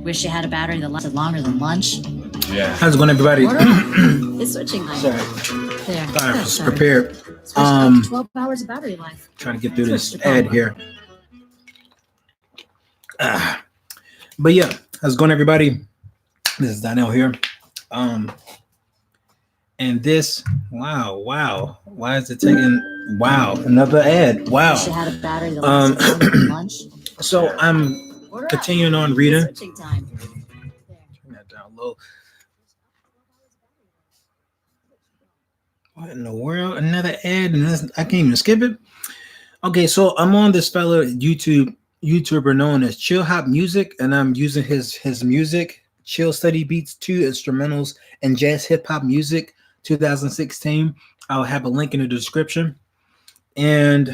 Wish you had a battery that lasted longer than lunch. Yeah. How's it going, everybody? It's switching time. Sorry. There. I was prepared. 12 hours of battery life. Trying to get through this ad here. But yeah, how's it going, everybody? This is Donnell here. And this, wow. Why is it taking? Wow, another ad. Wow. Wish you had a battery that lasted longer than lunch. So I'm continuing on reading. Switching time. Turn that down low. What in the world? Another ad, and I can't even skip it. Okay, so I'm on this fellow YouTuber known as Chill Hop Music, and I'm using his music, Chill Study Beats 2 instrumentals and jazz hip hop music 2016. I'll have a link in the description. And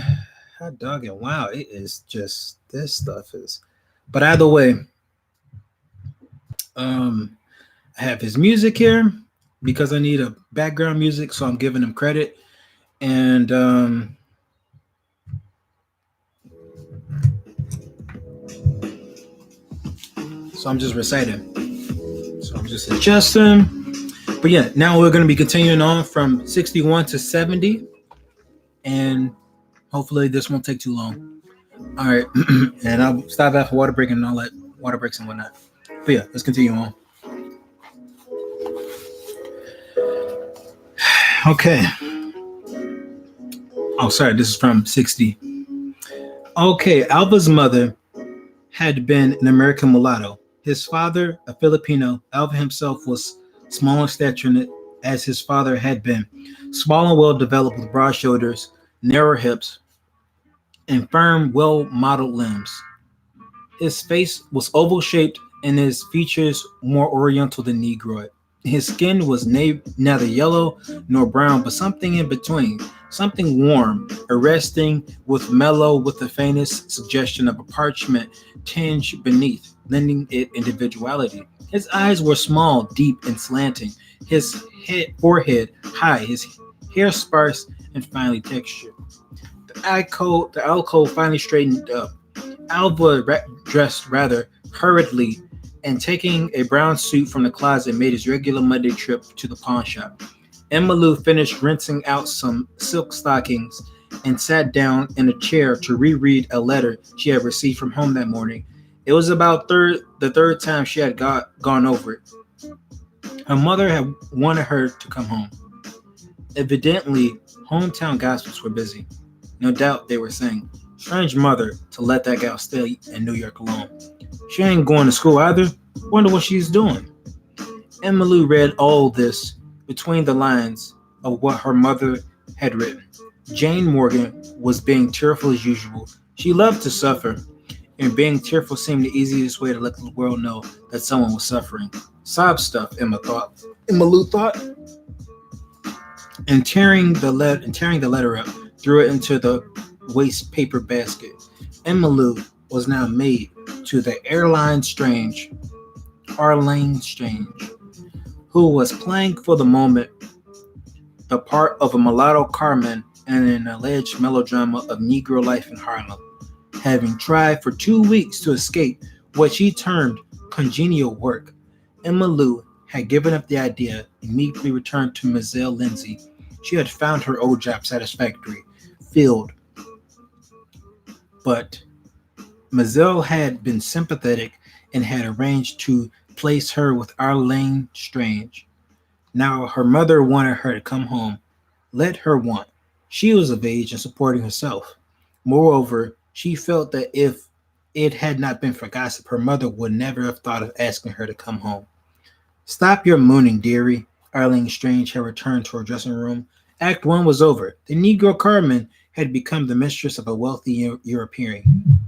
hot dog it, wow, it is just, this stuff is. But either way, I have his music here because I need a background music, so I'm giving him credit. And so I'm just reciting. So I'm just adjusting. But yeah, now we're going to be continuing on from 61 to 70. And hopefully this won't take too long. All right. And I'll stop after water break and all that water breaks and whatnot. But yeah, let's continue on. Okay. Oh, sorry. This is from 60. Okay. Alva's mother had been an American mulatto. His father, a Filipino. Alva himself was small in stature as his father had been. Small and well-developed with broad shoulders, narrow hips, and firm, well-modeled limbs. His face was oval-shaped and his features more oriental than Negroid. His skin was neither yellow nor brown, but something in between, something warm, arresting, with mellow, with the faintest suggestion of a parchment tinge beneath, lending it individuality. His eyes were small, deep, and slanting. His forehead high, his hair sparse and finely textured. The alcove finally straightened up. Alva dressed rather hurriedly and taking a brown suit from the closet made his regular Monday trip to the pawn shop. Emmylou finished rinsing out some silk stockings and sat down in a chair to reread a letter she had received from home that morning. It was about the third time she had gone over it. Her mother had wanted her to come home. Evidently, hometown gossips were busy. No doubt they were saying, "Strange mother to let that gal stay in New York alone. She ain't going to school either. Wonder what she's doing." Emmylou read all this between the lines of what her mother had written. Jane Morgan was being tearful as usual. She loved to suffer, and being tearful seemed the easiest way to let the world know that someone was suffering. Sob stuff, Emmylou thought. And tearing the letter up, threw it into the waste paper basket. Emmylou was now maid to the Arlene Strange, who was playing for the moment the part of a mulatto Carmen in an alleged melodrama of Negro life in Harlem. Having tried for 2 weeks to escape what she termed congenial work, Emmylou had given up the idea and immediately returned to Mademoiselle Lindsay. She had found her old job satisfactory, filled, but Mademoiselle had been sympathetic and had arranged to place her with Arlene Strange. Now her mother wanted her to come home. Let her want. She was of age and supporting herself. Moreover, she felt that if it had not been for gossip, her mother would never have thought of asking her to come home. "Stop your mooning, dearie." Arlene Strange had returned to her dressing room. Act 1 was over. The Negro Carmen had become the mistress of a wealthy European.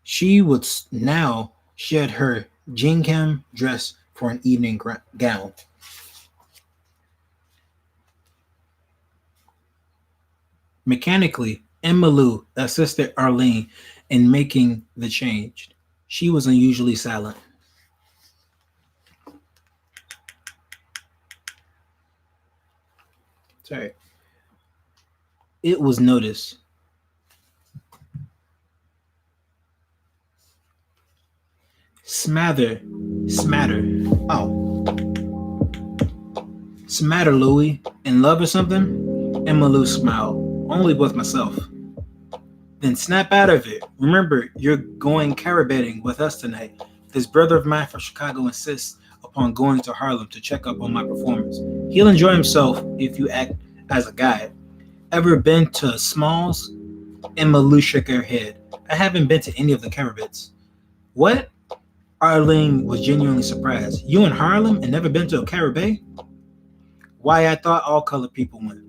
She would now shed her gingham dress for an evening gown. Mechanically, Emmylou assisted Arlene in making the change. She was unusually silent. Sorry. It was noticed Smatter. Oh, smatter, Louie. In love or something? Emma Lou smiled. Only with myself. Then snap out of it. Remember, you're going carabating with us tonight. This brother of mine from Chicago insists upon going to Harlem to check up on my performance. He'll enjoy himself if you act as a guide. Ever been to Smalls? Emma Lou shook her head. I haven't been to any of the carabets. What? Arlene was genuinely surprised. You in Harlem and never been to a cabaret? Why, I thought all colored people went.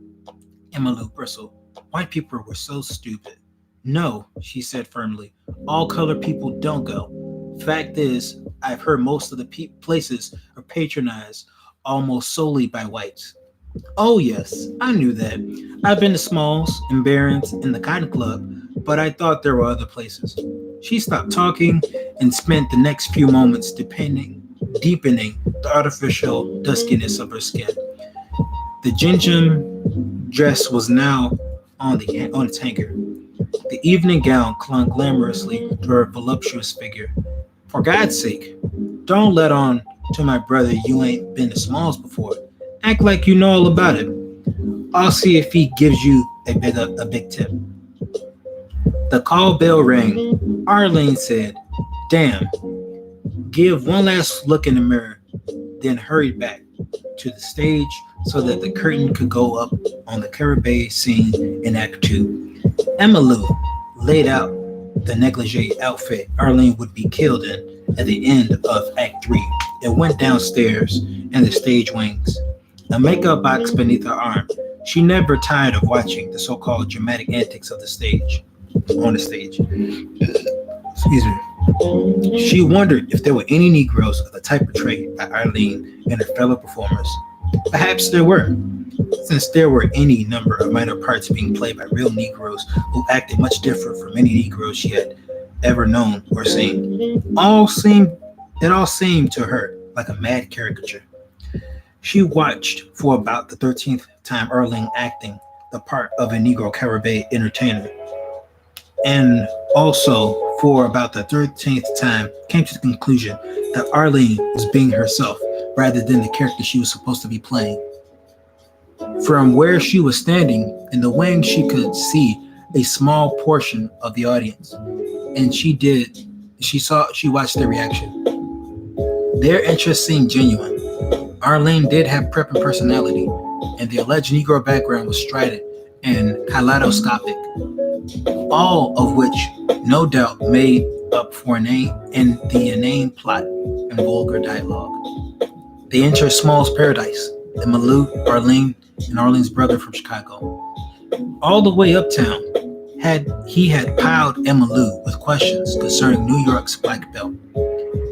Emma Lou bristled. White people were so stupid. No, she said firmly. All colored people don't go. Fact is, I've heard most of the places are patronized almost solely by whites. Oh yes, I knew that. I've been to Smalls and Barron's and the Cotton Club, but I thought there were other places. She stopped talking and spent the next few moments deepening the artificial duskiness of her skin. The gingham dress was now on its hanger. The evening gown clung glamorously to her voluptuous figure. For God's sake, don't let on to my brother you ain't been to Smalls before. Act like you know all about it. I'll see if he gives you a big tip. The call bell rang. Arlene said, Damn. Give one last look in the mirror, then hurried back to the stage so that the curtain could go up on the cabaret scene in Act 2. Emma Lou laid out the negligee outfit Arlene would be killed in at the end of Act 3 and went downstairs in the stage wings, a makeup box beneath her arm. She never tired of watching the so-called dramatic antics of the stage. Excuse me. She wondered if there were any Negroes of the type portrayed by Arlene and her fellow performers. Perhaps there were, since there were any number of minor parts being played by real Negroes who acted much different from any Negroes she had ever known or seen. It all seemed to her like a mad caricature. She watched for about the 13th time Arlene acting the part of a Negro cabaret entertainer, and also for about the 13th time came to the conclusion that Arlene was being herself rather than the character she was supposed to be playing. From where she was standing in the wing, she could see a small portion of the audience, and she watched their reaction. Their interest seemed genuine. Arlene did have prep and personality, and the alleged Negro background was strident and kaleidoscopic, all of which no doubt made up for the inane plot and vulgar dialogue. They entered Small's paradise, Emma Lou, Arlene, and Arlene's brother from Chicago. All the way uptown, he had piled Emma Lou with questions concerning New York's Black Belt.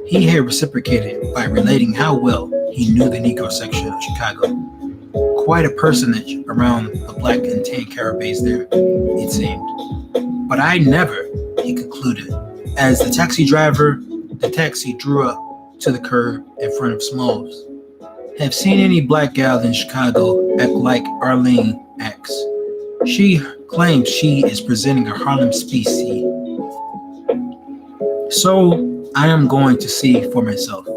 He had reciprocated by relating how well he knew the Negro section of Chicago. Quite a personage around the black and tan carabets there, it seemed. But I never, he concluded, as the taxi drew up to the curb in front of Smalls, have seen any black gal in Chicago act like Arlene acts. She claims she is presenting a Harlem species. So I am going to see for myself.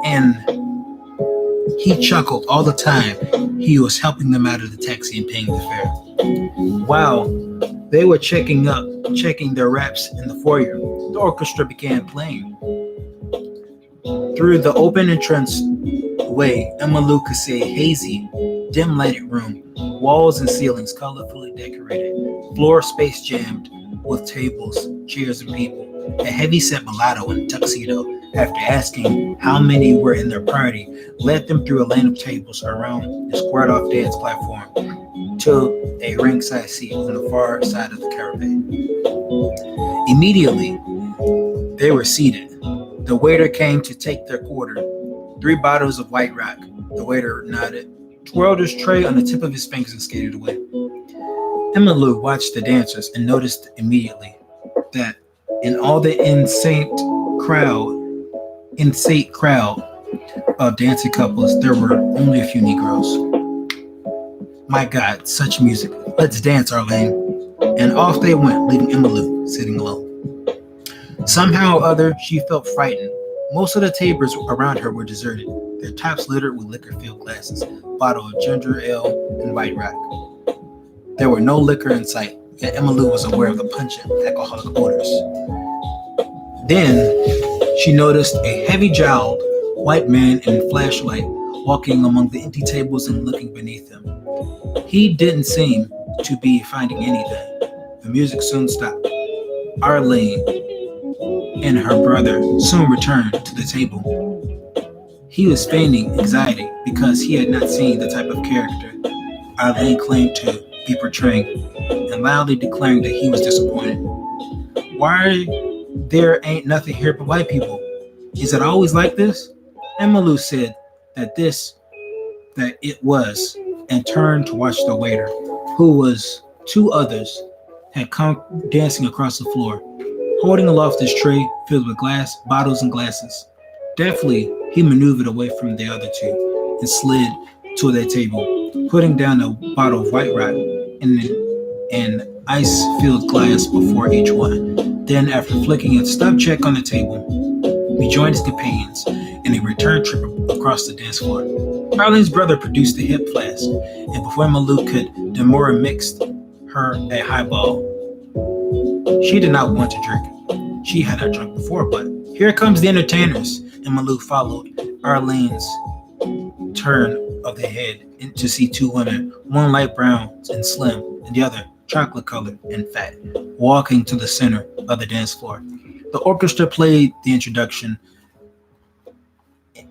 And he chuckled all the time he was helping them out of the taxi and paying the fare. While they were checking their wraps in the foyer, the orchestra began playing. Through the open entrance way, Emma Lou could see a hazy, dim-lighted room, walls and ceilings colorfully decorated, floor space jammed with tables, chairs, and people. A heavy-set mulatto in a tuxedo, after asking how many were in their party, led them through a lane of tables around the squared-off dance platform to a ringside seat on the far side of the cabaret. Immediately, they were seated. The waiter came to take their quarter. 3 bottles of White Rock. The waiter nodded, twirled his tray on the tip of his fingers, and skated away. Emma Lou watched the dancers and noticed immediately that in all the insane crowd of dancing couples, there were only a few Negroes. My God, such music. Let's dance, Arlene. And off they went, leaving Emma Lou sitting alone. Somehow or other, she felt frightened. Most of the tables around her were deserted, their tops littered with liquor-filled glasses, bottle of ginger ale, and white rock. There were no liquor in sight, yet Emmalou was aware of the pungent alcoholic odors. Then she noticed a heavy-jowled white man in flashlight walking among the empty tables and looking beneath him. He didn't seem to be finding anything. The music soon stopped. Arlene and her brother soon returned to the table. He was feigning anxiety because he had not seen the type of character Arlene claimed to be portraying, and loudly declaring that he was disappointed. Why there ain't nothing here but white people? Is it always like this? Emmalou said that it was, and turned to watch the waiter, who was two others, had come dancing across the floor, holding aloft this tray filled with glass, bottles, and glasses. Deftly, he maneuvered away from the other two and slid to their table, putting down a bottle of white rock and an ice-filled glass before each one. Then, after flicking a stub check on the table, he joined his companions in a return trip across the dance floor. Arlene's brother produced a hip flask, and before Emmalou could demur, mixed her a highball. She did not want to drink. She had not drunk before, but here comes the entertainers. Emmalou followed Arlene's turn of the head to see two women, one light brown and slim, and the other chocolate colored and fat, walking to the center of the dance floor. The orchestra played the introduction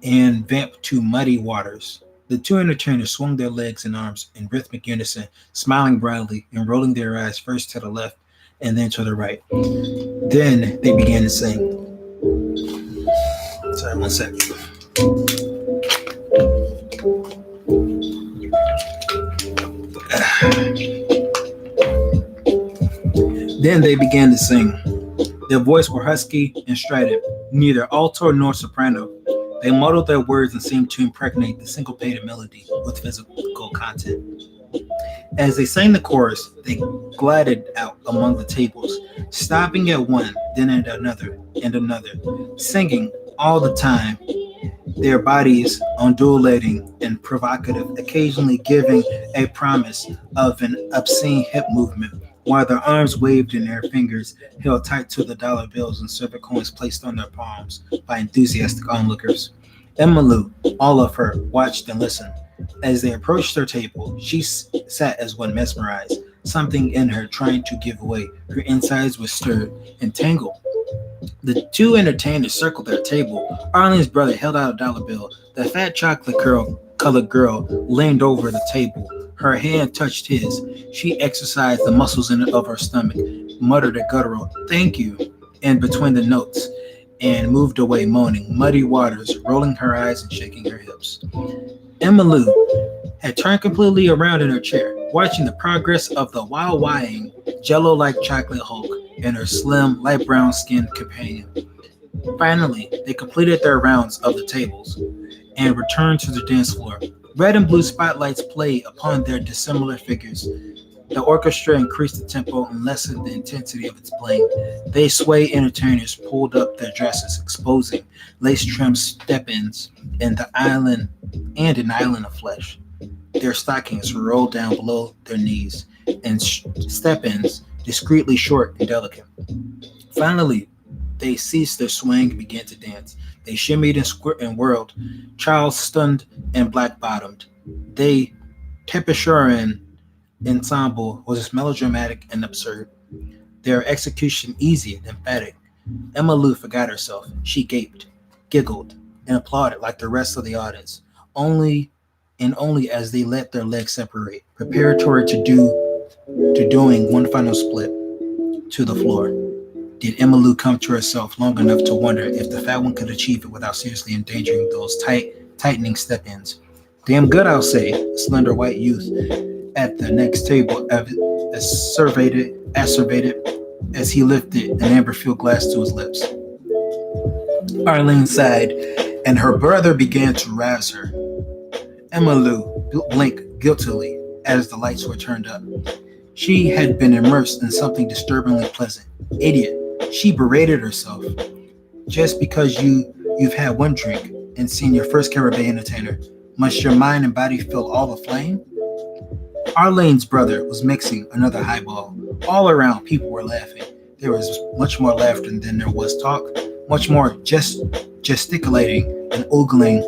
and vamped to Muddy Waters. The two entertainers swung their legs and arms in rhythmic unison, smiling broadly and rolling their eyes first to the left and then to the right. Then they began to sing. Sorry, one second. Then they began to sing. Their voices were husky and strident, neither alto nor soprano. They muddled their words and seemed to impregnate the syncopated melody with physical content. As they sang the chorus, they glided out among the tables, stopping at one, then at another, and another, singing all the time, their bodies undulating and provocative, occasionally giving a promise of an obscene hip movement, while their arms waved and their fingers held tight to the dollar bills and silver coins placed on their palms by enthusiastic onlookers. Emmalou, all of her, watched and listened. As they approached her table, she sat as one mesmerized, something in her trying to give way. Her insides were stirred and tangled. The two entertainers circled their table. Arlene's brother held out a dollar bill. The fat chocolate-colored girl leaned over the table. Her hand touched his. She exercised the muscles of her stomach, muttered a guttural "thank you" in between the notes, and moved away moaning, Muddy Waters, rolling her eyes and shaking her hips. Emmalou had turned completely around in her chair, watching the progress of the wild-wying, jello-like chocolate hulk and her slim, light brown-skinned companion. Finally, they completed their rounds of the tables and returned to the dance floor. Red and blue spotlights played upon their dissimilar figures. The orchestra increased the tempo and lessened the intensity of its playing. They swayed entertainers pulled up their dresses, exposing lace-trimmed step-ins and an island of flesh. Their stockings rolled down below their knees, and step-ins discreetly short and delicate. Finally, they ceased their swing and began to dance. They shimmied and whirled, Charlestoned and black-bottomed. They Tepeshuran ensemble was melodramatic and absurd, their execution easy and emphatic. Emmalou forgot herself. She gaped, giggled, and applauded like the rest of the audience, only as they let their legs separate, preparatory to doing one final split to the floor. Did Emmalou come to herself long enough to wonder if the fat one could achieve it without seriously endangering those tightening step-ins? Damn good, I'll say, a slender white youth at the next table acerbated as he lifted an amber-filled glass to his lips. Arlene sighed, and her brother began to razz her. Emmalou blinked guiltily as the lights were turned up. She had been immersed in something disturbingly pleasant. Idiot, She berated herself. Just because you've had one drink and seen your first cabaret entertainer, must your mind and body feel all aflame? Arlene's brother was mixing another highball. All around, people were laughing. There was much more laughter than there was talk, much more gesticulating and ogling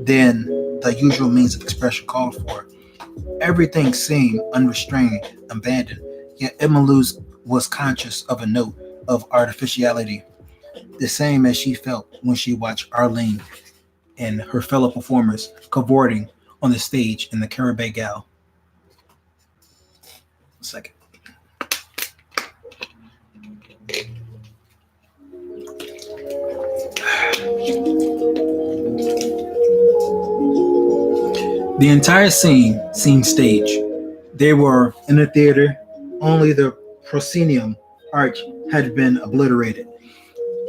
than the usual means of expression called for. Everything seemed unrestrained, abandoned, yet Emily was conscious of a note of artificiality, the same as she felt when she watched Arlene and her fellow performers cavorting on the stage in the Cabaret Gal. Second. The entire scene seemed staged. They were in a theater, only the proscenium arch had been obliterated.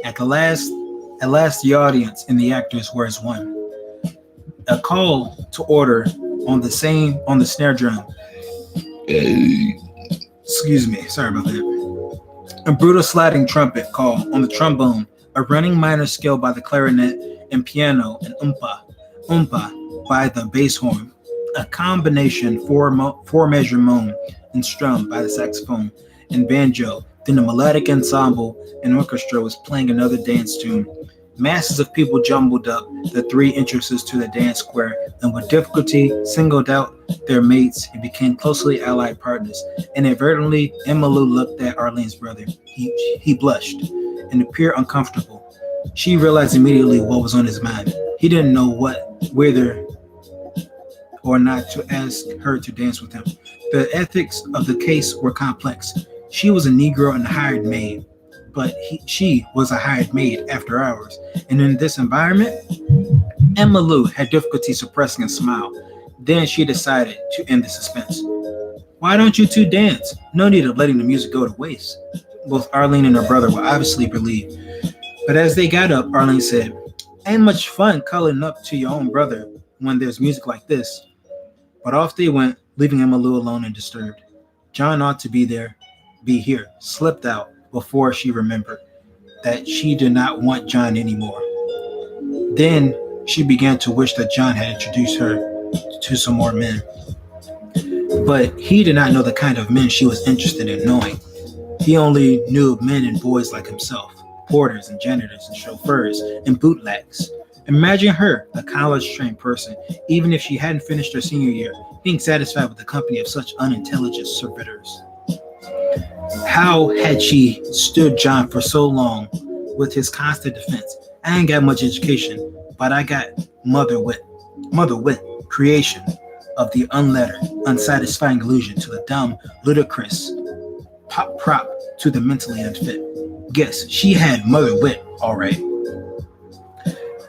At last, the audience and the actors were as one. A call to order on the snare drum. Excuse me, sorry about that. A brutal sliding trumpet call on the trombone, a running minor scale by the clarinet and piano, and umpa by the bass horn, a combination four measure moan and strum by the saxophone and banjo. Then a melodic ensemble and orchestra was playing another dance tune. Masses of people jumbled up the three entrances to the dance square and with difficulty singled out their mates and became closely allied partners. Inadvertently, Emily looked at Arlene's brother. He blushed and appeared uncomfortable. She realized immediately what was on his mind. He didn't know whether or not to ask her to dance with him. The ethics of the case were complex. She was a Negro and a hired maid, but she was a hired maid after hours. And in this environment, Emma Lou had difficulty suppressing a smile. Then she decided to end the suspense. Why don't you two dance? No need of letting the music go to waste. Both Arlene and her brother were obviously relieved. But as they got up, Arlene said, ain't much fun calling up to your own brother when there's music like this. But off they went, leaving Emma Lou alone and disturbed. John ought to be here, slipped out before she remembered that she did not want John anymore. Then she began to wish that John had introduced her to some more men. But he did not know the kind of men she was interested in knowing. He only knew men and boys like himself, porters and janitors and chauffeurs and bootlegs. Imagine her, a college-trained person, even if she hadn't finished her senior year, being satisfied with the company of such unintelligent servitors. How had she stood John for so long with his constant defense? I ain't got much education, but I got mother wit, creation of the unlettered, unsatisfying allusion to the dumb, ludicrous, pop prop to the mentally unfit. Guess she had mother wit, all right.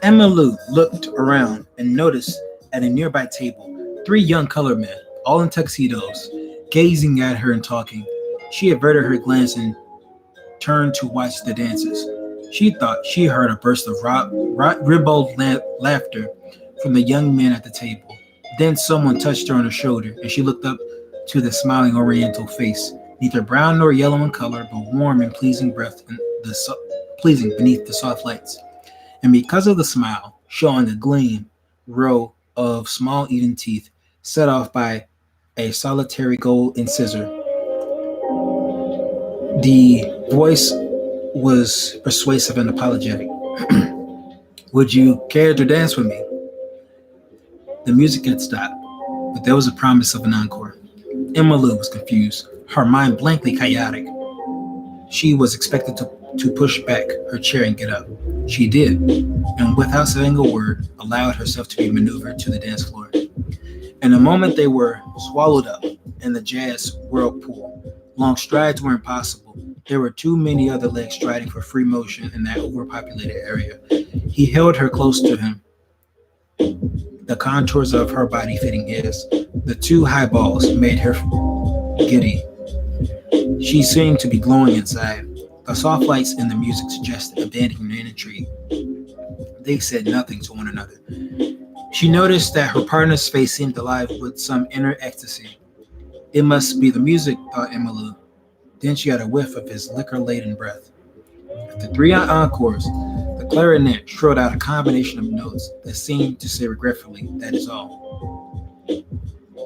Emma Lou looked around and noticed at a nearby table 3 young colored men, all in tuxedos, gazing at her and talking. She averted her glance and turned to watch the dancers. She thought she heard a burst of ribald laughter from the young men at the table. Then someone touched her on the shoulder, and she looked up to the smiling oriental face, neither brown nor yellow in color, but warm and pleasing beneath the soft lights. And because of the smile, showing a gleam row of small even teeth, set off by a solitary gold incisor, the voice was persuasive and apologetic. Would you care to dance with me? The music had stopped, but there was a promise of an encore. Emma Lou was confused, her mind blankly chaotic. She was expected to push back her chair and get up. She did, and without saying a word, allowed herself to be maneuvered to the dance floor. In a moment, they were swallowed up in the jazz whirlpool. Long strides were impossible. There were too many other legs striding for free motion in that overpopulated area. He held her close to him, the contours of her body fitting his. The 2 high balls made her giddy. She seemed to be glowing inside. The soft lights in the music suggested abandonment and intrigue. They said nothing to one another. She noticed that her partner's face seemed alive with some inner ecstasy. It must be the music, thought Emma Lou. Then she got a whiff of his liquor-laden breath. After 3 encores, the clarinet shrilled out a combination of notes that seemed to say regretfully, "That is all."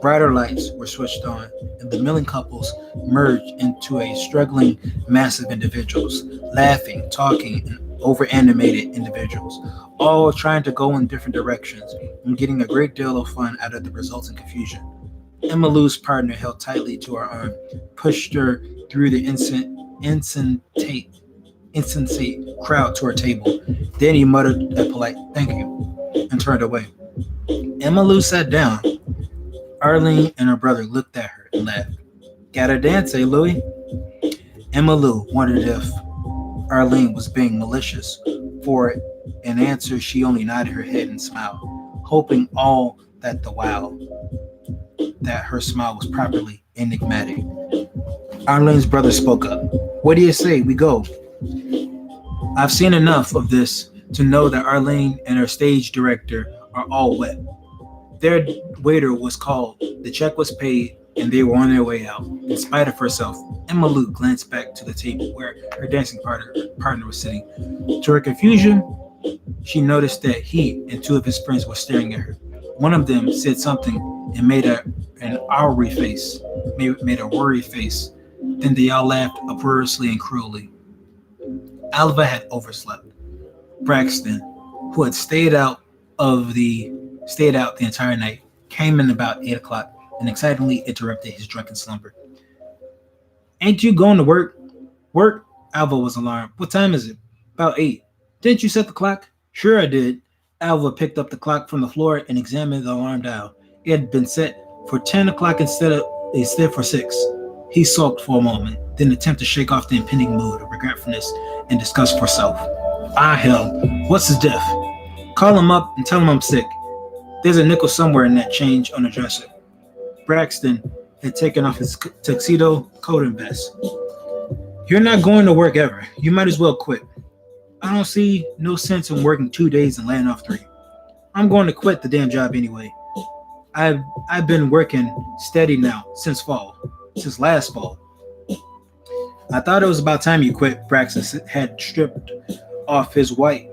Brighter lights were switched on, and the milling couples merged into a struggling mass of individuals, laughing, talking, and over-animated individuals, all trying to go in different directions and getting a great deal of fun out of the resulting confusion. Emma Lou's partner held tightly to her arm, pushed her through the insensate crowd to her table. Then he muttered a polite "thank you" and turned away. Emma Lou sat down. Arlene and her brother looked at her and laughed. "Gotta dance, eh, Louie?" Emma Lou wondered if Arlene was being malicious. For an answer, she only nodded her head and smiled, hoping all that the while that her smile was properly enigmatic. Arlene's brother spoke up. "What do you say we go? I've seen enough of this to know that Arlene and her stage director are all wet. Their waiter was called, the check was paid, and they were on their way out." In spite of herself, Emma Lou glanced back to the table where her dancing partner was sitting. To her confusion, she noticed that he and two of his friends were staring at her. One of them said something and made an worried face. Made a worried face. Then they all laughed uproariously and cruelly. Alva had overslept. Braxton, who had stayed out the entire night, came in about 8 o'clock and excitedly interrupted his drunken slumber. "Ain't you going to work?" "Work?" Alva was alarmed. "What time is it?" "About 8. Didn't you set the clock?" "Sure I did." Alva picked up the clock from the floor and examined the alarm dial. It had been set for 10 o'clock instead for 6. He sulked for a moment, then attempted to shake off the impending mood of regretfulness and disgust for self. "Ah, hell, what's his diff? Call him up and tell him I'm sick. There's a nickel somewhere in that change on the dresser." Braxton had taken off his tuxedo, coat, and vest. "You're not going to work ever. You might as well quit." "I don't see no sense in working 2 days and laying off 3. I'm going to quit the damn job anyway. I've been working steady now since last fall." "I thought it was about time you quit." Braxton had stripped off his white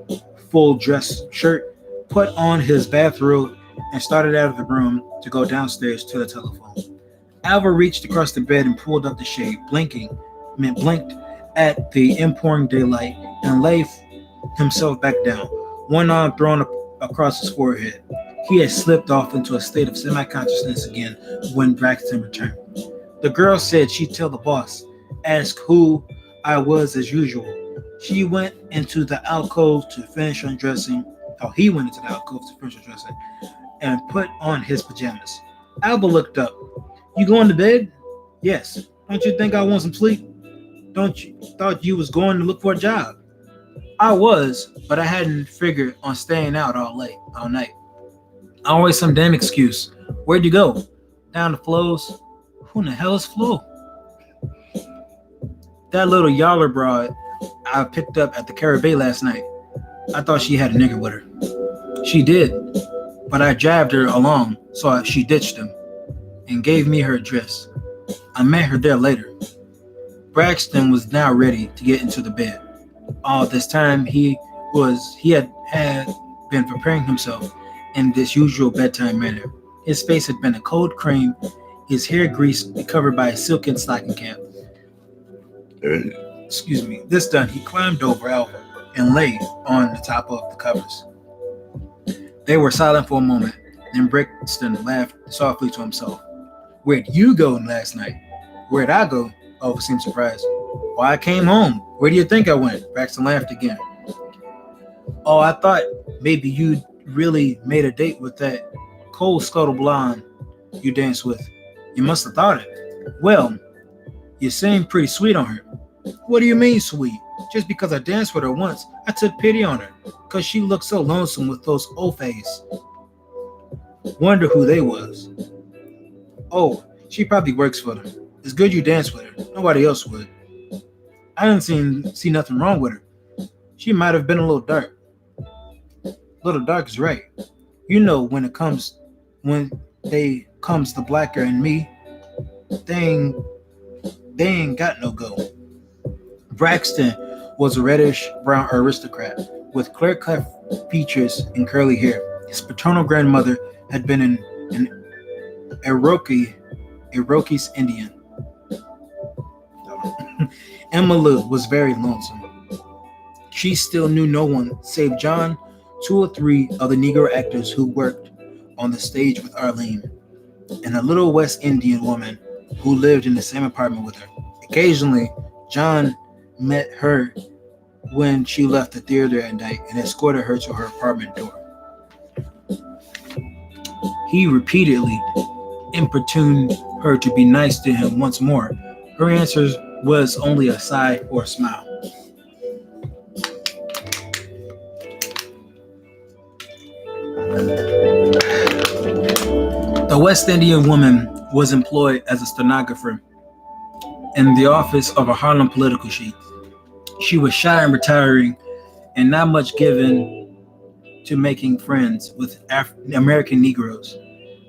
full dress shirt, put on his bathrobe, and started out of the room to go downstairs to the telephone. Alva reached across the bed and pulled up the shade, blinked at the impouring daylight, and laid himself back down, one arm thrown across his forehead. He had slipped off into a state of semi-consciousness again when Braxton returned. "The girl said she'd tell the boss, ask who I was as usual." He went into the alcove to finish undressing, and put on his pajamas. Alva looked up. "You going to bed?" "Yes. Don't you think I want some sleep?" "Don't you thought you was going to look for a job?" "I was, but I hadn't figured on staying out all night." "Always some damn excuse. Where'd you go?" "Down to Flo's." "Who in the hell is Flo?" "That little yaller broad I picked up at the Caribbean last night. I thought she had a nigger with her." "She did, but I jabbed her along, so she ditched him and gave me her address. I met her there later." Braxton was now ready to get into the bed. All this time he had been preparing himself in this usual bedtime manner. His face had been a cold cream, his hair greased and covered by a silken stocking cap. This done, he climbed over Alva and lay on the top of the covers. They were silent for a moment. Then Braxton laughed softly to himself. "Where'd you go last night?" "Where'd I go?" Alva seemed surprised. "Why, I came home. Where do you think I went?" Braxton laughed again. "Oh, I thought maybe you'd really made a date with that cold scuttle blonde you danced with. You must have thought it." "Well, you seemed pretty sweet on her." "What do you mean sweet? Just because I danced with her once, I took pity on her, because she looked so lonesome with those Ofays. Wonder who they was." "Oh, she probably works for them. It's good you danced with her. Nobody else would." "I didn't see nothing wrong with her. She might have been a little dark." "Little dark is right. You know, when they comes the blacker and me, they ain't got no go." Braxton was a reddish brown aristocrat with clear-cut features and curly hair. His paternal grandmother had been an Iroquois Indian. Emma Lou was very lonesome. She still knew no one save John, 2 or 3 of the Negro actors who worked on the stage with Arlene, and a little West Indian woman who lived in the same apartment with her. Occasionally, John met her when she left the theater at night and escorted her to her apartment door. He repeatedly importuned her to be nice to him once more. Her answer was only a sigh or a smile. The West Indian woman was employed as a stenographer in the office of a Harlem political sheet. She was shy and retiring and not much given to making friends with American Negroes.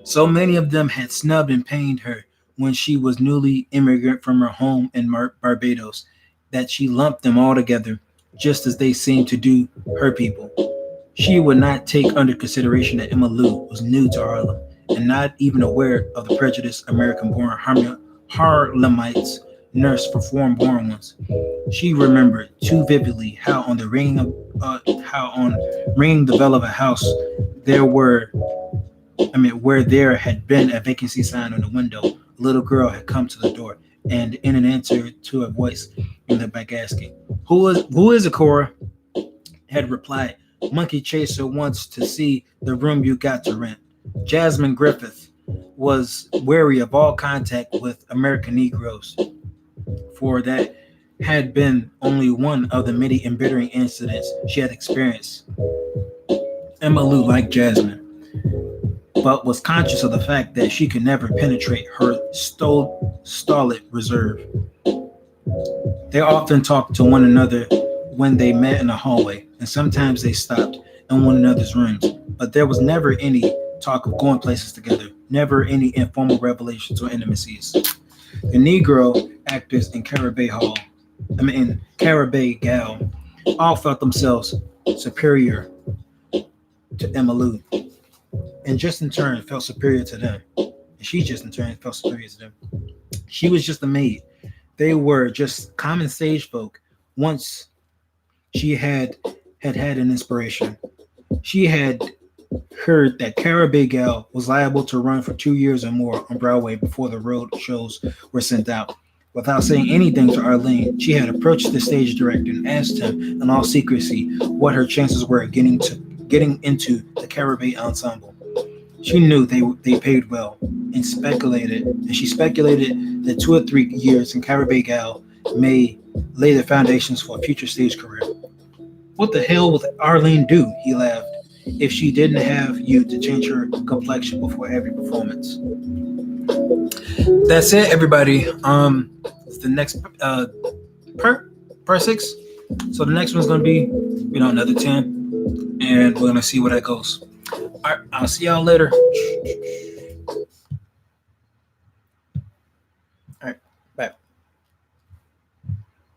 So many of them had snubbed and pained her when she was newly immigrant from her home in Barbados that she lumped them all together, just as they seemed to do her people. She would not take under consideration that Emma Lou was new to Harlem and not even aware of the prejudiced American-born Harlemites nursed for foreign-born ones. She remembered too vividly how on ringing the bell of a house where there had been a vacancy sign on the window, a little girl had come to the door, and in an answer to a voice in the back asking, "Who is it, Cora?" had replied, "Monkey Chaser wants to see the room you got to rent." Jasmine Griffith was wary of all contact with American Negroes, for that had been only one of the many embittering incidents she had experienced. Emma Lou liked Jasmine, but was conscious of the fact that she could never penetrate her stolid reserve. They often talked to one another when they met in the hallway, and sometimes they stopped in one another's rooms, but there was never any talk of going places together, never any informal revelations or intimacies. The Negro actors in Carabay Gal all felt themselves superior to Emma Lou, and just in turn felt superior to them. And she just in turn felt superior to them. She was just a maid. They were just common stage folk. Once she had an inspiration. She had heard that Carabay Gal was liable to run for 2 years or more on Broadway before the road shows were sent out. Without saying anything to Arlene, she had approached the stage director and asked him in all secrecy what her chances were of getting into the Carabay ensemble. She knew they paid well, and she speculated that 2 or 3 years in Carabay Gal may lay the foundations for a future stage career. "What the hell would Arlene do?" he laughed, "if she didn't have you to change her complexion before every performance?" That's it, everybody. It's the next part 6. So the next one's gonna be, another 10, and we're gonna see where that goes. All right, I'll see y'all later.